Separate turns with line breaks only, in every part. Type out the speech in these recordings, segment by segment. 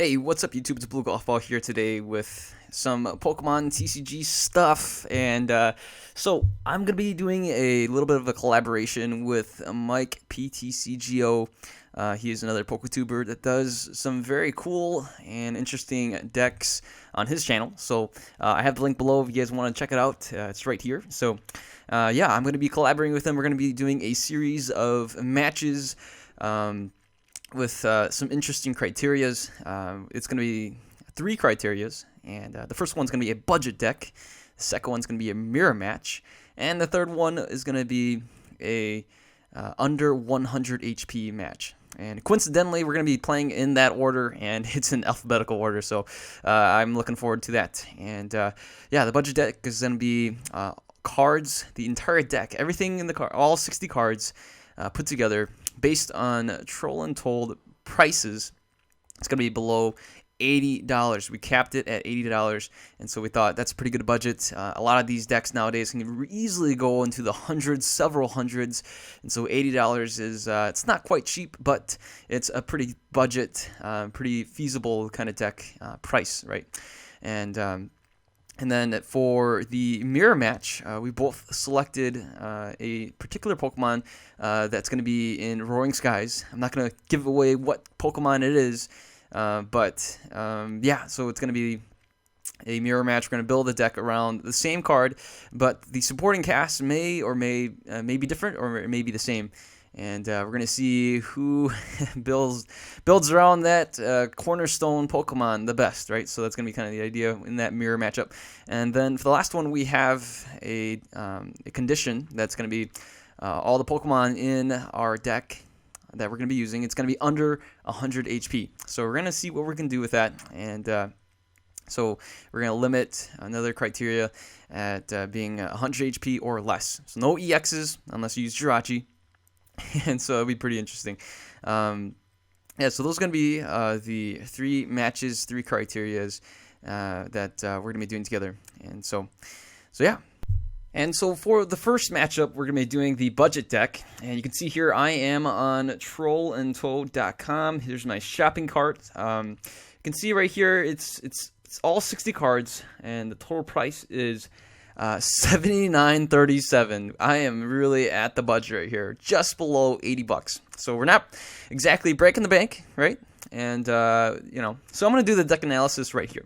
Hey, what's up YouTube? It's abluegolfball here today with some Pokemon TCG stuff, and so I'm going to be doing a little bit of a collaboration with MikePTCGO. He is another PokeTuber that does some very cool and interesting decks on his channel, so I have the link below if you guys want to check it out. It's right here. So yeah, I'm going to be collaborating with him. We're going to be doing a series of matches with some interesting criterias. It's going to be 3 criterias, and the first one's going to be a budget deck, the second one's going to be a mirror match, and the third one is going to be a under 100 HP match. And coincidentally, we're going to be playing in that order, and it's in alphabetical order, so I'm looking forward to that. And yeah, the budget deck is going to be cards, the entire deck, everything in the card, all 60 cards put together based on Troll and Told prices. It's going to be below $80. We capped it at $80, and so we thought that's a pretty good budget. A lot of these decks nowadays can easily go into the hundreds, several hundreds, and so $80 is it's not quite cheap, but it's a pretty budget, pretty feasible kind of deck price, right? And then for the mirror match, we both selected a particular Pokemon that's going to be in Roaring Skies. I'm not going to give away what Pokemon it is, but yeah, so it's going to be a mirror match. We're going to build a deck around the same card, but the supporting cast may be different, or it may be the same. And we're going to see who builds around that cornerstone Pokemon the best, right? So that's going to be kind of the idea in that mirror matchup. And then for the last one, we have a condition that's going to be all the Pokemon in our deck that we're going to be using. It's going to be under 100 HP. So we're going to see what we can do with that. And so we're going to limit another criteria at being 100 HP or less. So no EXs unless you use Jirachi. And so it'll be pretty interesting. Yeah, so those are going to be the 3 matches, 3 criterias that we're going to be doing together. And so yeah. And so for the first matchup, we're going to be doing the budget deck. And you can see here I am on trollandtoad.com. Here's my shopping cart. You can see right here it's all 60 cards, and the total price is $79.37. I am really at the budget right here, just below $80. So we're not exactly breaking the bank, right? And you know, so I'm gonna do the deck analysis right here.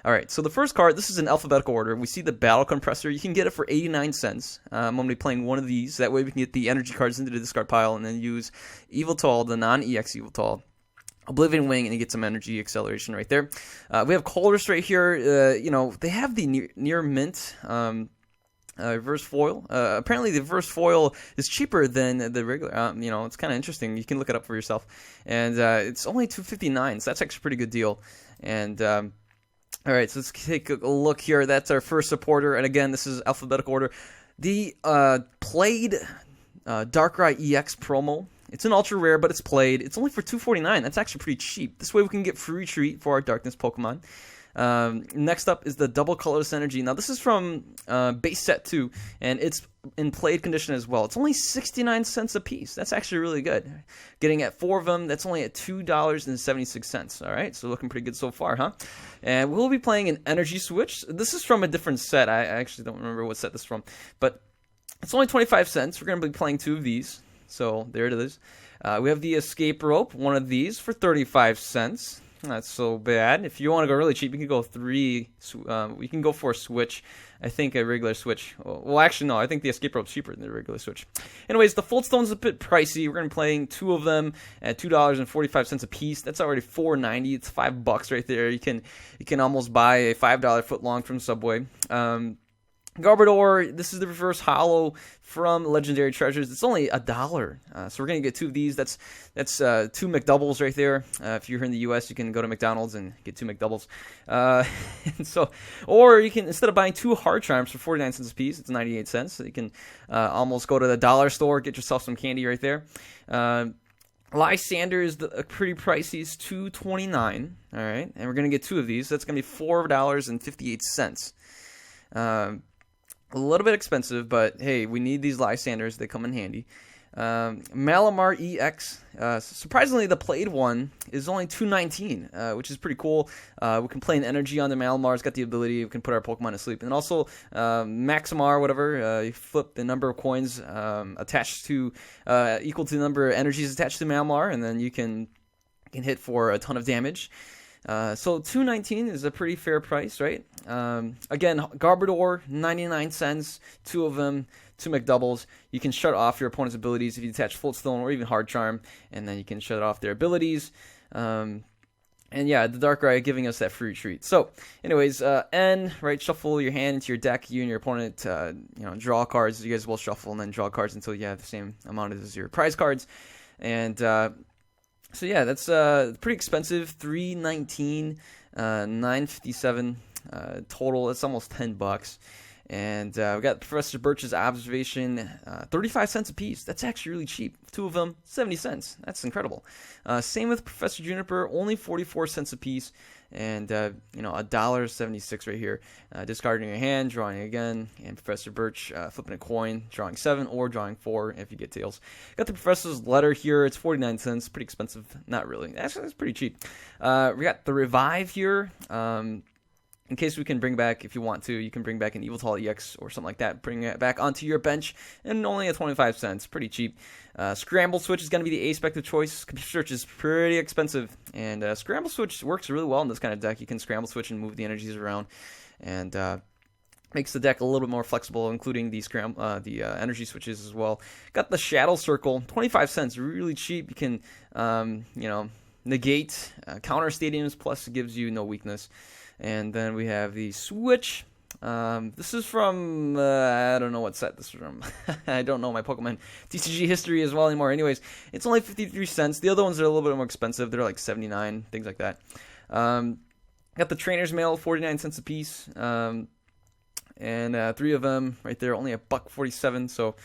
All right, so the first card, this is in alphabetical order. We see the Battle Compressor. You can get it for 89 cents. I'm gonna be playing one of these. That way we can get the energy cards into the discard pile and then use Yveltal, the non-EX Yveltal, Oblivion Wing, and you get some energy acceleration right there. We have Colress right here. You know, they have the near mint reverse foil. Apparently the reverse foil is cheaper than the regular. You know, it's kind of interesting. You can look it up for yourself. And it's only $2.59, so that's actually a pretty good deal. And all right, so let's take a look here. That's our first supporter, and again, this is alphabetical order. The played Darkrai-EX promo. It's an ultra rare, but it's played. It's only for $2.49. That's actually pretty cheap. This way we can get free retreat for our Darkness Pokemon. Next up is the double Colorless energy. Now this is from base set 2, and it's in played condition as well. It's only 69 cents a piece. That's actually really good. Getting at 4 of them, that's only at $2.76. All right, so looking pretty good so far, huh? And we'll be playing an energy switch. This is from a different set. I actually don't remember what set this is from, but it's only 25 cents. We're going to be playing 2 of these. So there it is. We have the escape rope, one of these for 35 cents. Not so bad. If you want to go really cheap, you can go 3. We can go for a switch. I think a regular switch. Well, actually, no. I think the escape rope's cheaper than the regular switch. Anyways, the Fold Stone's a bit pricey. We're going to be playing 2 of them at $2.45 a piece. That's already $4.90. It's $5 right there. You can almost buy a $5 footlong from Subway. Garbodor, this is the reverse holo from Legendary Treasures. It's only $1. So we're going to get 2 of these. That's 2 McDoubles right there. If you're here in the U.S., you can go to McDonald's and get 2 McDoubles. And so, or you can, instead of buying 2 Hard Charms for 49 cents a piece, it's 98 cents. So you can almost go to the dollar store, get yourself some candy right there. Lysandre is pretty pricey. It's $2.29. All right, and we're going to get 2 of these. So that's going to be $4.58. A little bit expensive, but hey, we need these Lysandres. They come in handy. Malamar-EX. Surprisingly, the played one is only $2.19, which is pretty cool. We can play an energy on the Malamar. It's got the ability we can put our Pokemon to sleep. And also, Maximar, whatever, you flip the number of coins attached to equal to the number of energies attached to Malamar, and then you can hit for a ton of damage. So $2.19 is a pretty fair price, right? Again, Garbodor, 99 cents, two of them, 2 McDoubles. You can shut off your opponent's abilities if you attach Float Stone or even Hard Charm, and then you can shut off their abilities. And yeah, the Darkrai giving us that free treat. So, anyways, N, right? Shuffle your hand into your deck. You and your opponent, draw cards. You guys will shuffle and then draw cards until you have the same amount as your prize cards. And so yeah, that's pretty expensive. $3.19, $9.57 total. That's almost $10. And we got Professor Birch's observation, 35 cents a piece. That's actually really cheap. Two of them, 70 cents. That's incredible. Same with Professor Juniper, only 44 cents a piece. And $1.76 right here. Discarding your hand, drawing again, and Professor Birch flipping a coin, drawing 7 or drawing 4 if you get tails. Got the Professor's letter here. It's 49 cents. Pretty expensive. Not really. Actually, it's pretty cheap. We got the Revive here. In case we can bring back, if you want to, you can bring back an Yveltal EX or something like that. Bring it back onto your bench, and only at 25 cents. Pretty cheap. Scramble Switch is going to be the A-spec of choice. Computer Search is pretty expensive, and Scramble Switch works really well in this kind of deck. You can Scramble Switch and move the energies around, and makes the deck a little bit more flexible, including the energy switches as well. Got the Shadow Circle, 25 cents, really cheap. You can, negate counter stadiums, plus it gives you no weakness. And then we have the Switch. This is from, I don't know what set this is from. I don't know my Pokemon TCG history as well anymore. Anyways, it's only 53 cents. The other ones are a little bit more expensive. They're like 79, things like that. Got the Trainer's Mail, 49 cents a piece. And 3 of them right there, only $1.47. So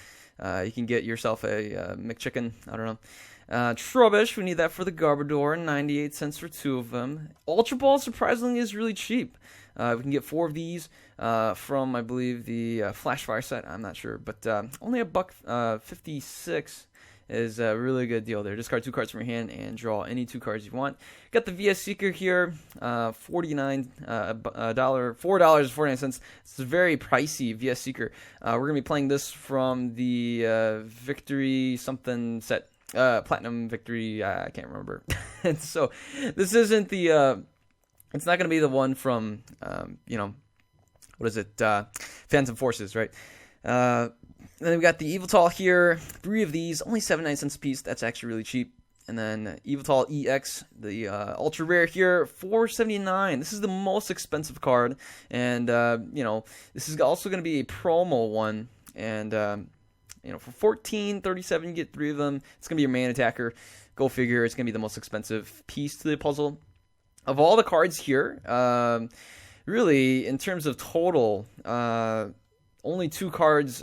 you can get yourself a McChicken. I don't know. Trubbish, we need that for the Garbodor, 98 cents for 2 of them. Ultra Ball, surprisingly, is really cheap. We can get 4 of these from, I believe, the Flash Fire set. I'm not sure, but only $1.56 is a really good deal there. Discard 2 cards from your hand and draw any 2 cards you want. Got the VS Seeker here, $4.49. It's a very pricey VS Seeker. We're gonna be playing this from the Victory something set. Platinum Victory, I can't remember. And so this isn't the it's not going to be the one from what is it, Phantom Forces, right? Then we got the Yveltal here, 3 of these, only 79 cents a piece. That's actually really cheap. And then Yveltal EX, the ultra rare here, $4.79. This is the most expensive card, and this is also going to be a promo one. And for $14.37, you get 3 of them. It's going to be your main attacker. Go figure, it's going to be the most expensive piece to the puzzle. Of all the cards here, really, in terms of total, only 2 cards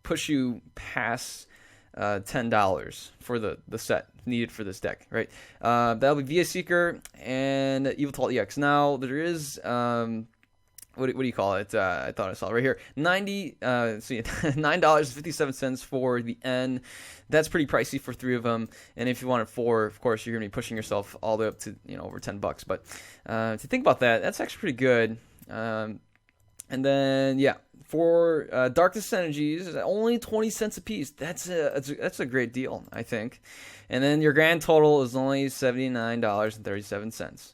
push you past $10 for the set needed for this deck, right? That'll be VS Seeker and Yveltal EX. Now, there is... what do you call it? I thought I saw it right here. $9.57 for the N. That's pretty pricey for 3 of them. And if you wanted 4, of course, you're gonna be pushing yourself all the way up to over $10. But to think about that, that's actually pretty good. And then for Darkness Energies, only 20 cents a piece. That's a great deal, I think. And then your grand total is only $79.37.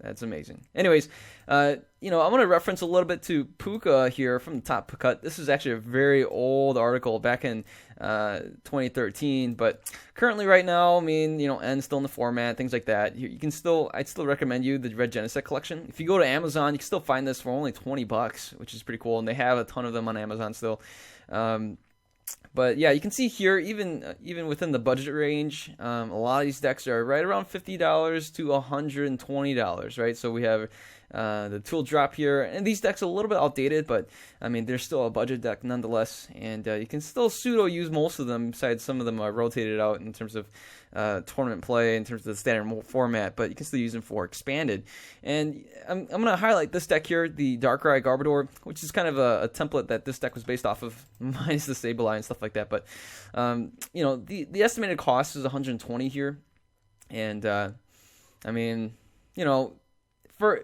That's amazing. Anyways, I'm going to reference a little bit to Puka here from the top cut. This is actually a very old article back in 2013, but currently right now, N's still in the format, things like that. I'd still recommend you the Red Genesect collection. If you go to Amazon, you can still find this for only $20, which is pretty cool, and they have a ton of them on Amazon still. But yeah, you can see here, even within the budget range, a lot of these decks are right around $50 to $120, right? So we have the tool drop here. And these decks are a little bit outdated, but I mean, they're still a budget deck nonetheless. And you can still pseudo use most of them, besides some of them are rotated out in terms of tournament play, in terms of the standard format, but you can still use them for expanded. And I'm going to highlight this deck here, the Darkrai-Garbodor, which is kind of a template that this deck was based off of, minus the Sableye and stuff like that. But, you know, the estimated cost is 120 here. And, I mean, you know, for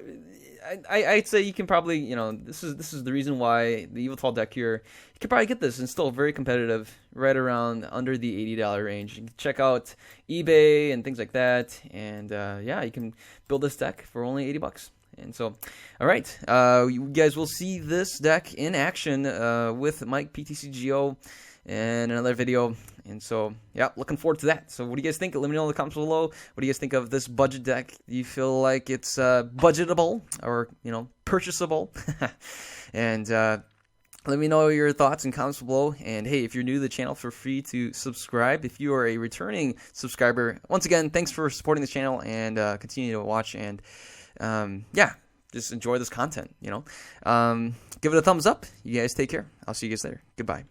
I'd say you can probably, you know, this is the reason why the Yveltal deck here, you can probably get this and still very competitive, right around under the $80 range. You can check out eBay and things like that, and yeah, you can build this deck for only $80. And so, all right, you guys will see this deck in action with MikePTCGO in another video. And so, yeah, looking forward to that. So what do you guys think? Let me know in the comments below. What do you guys think of this budget deck? Do you feel like it's budgetable or, you know, purchasable? And let me know your thoughts and comments below. And hey, if you're new to the channel, feel free to subscribe. If you are a returning subscriber, once again, thanks for supporting the channel, and continue to watch. And yeah, just enjoy this content, you know. Give it a thumbs up. You guys take care. I'll see you guys later. Goodbye.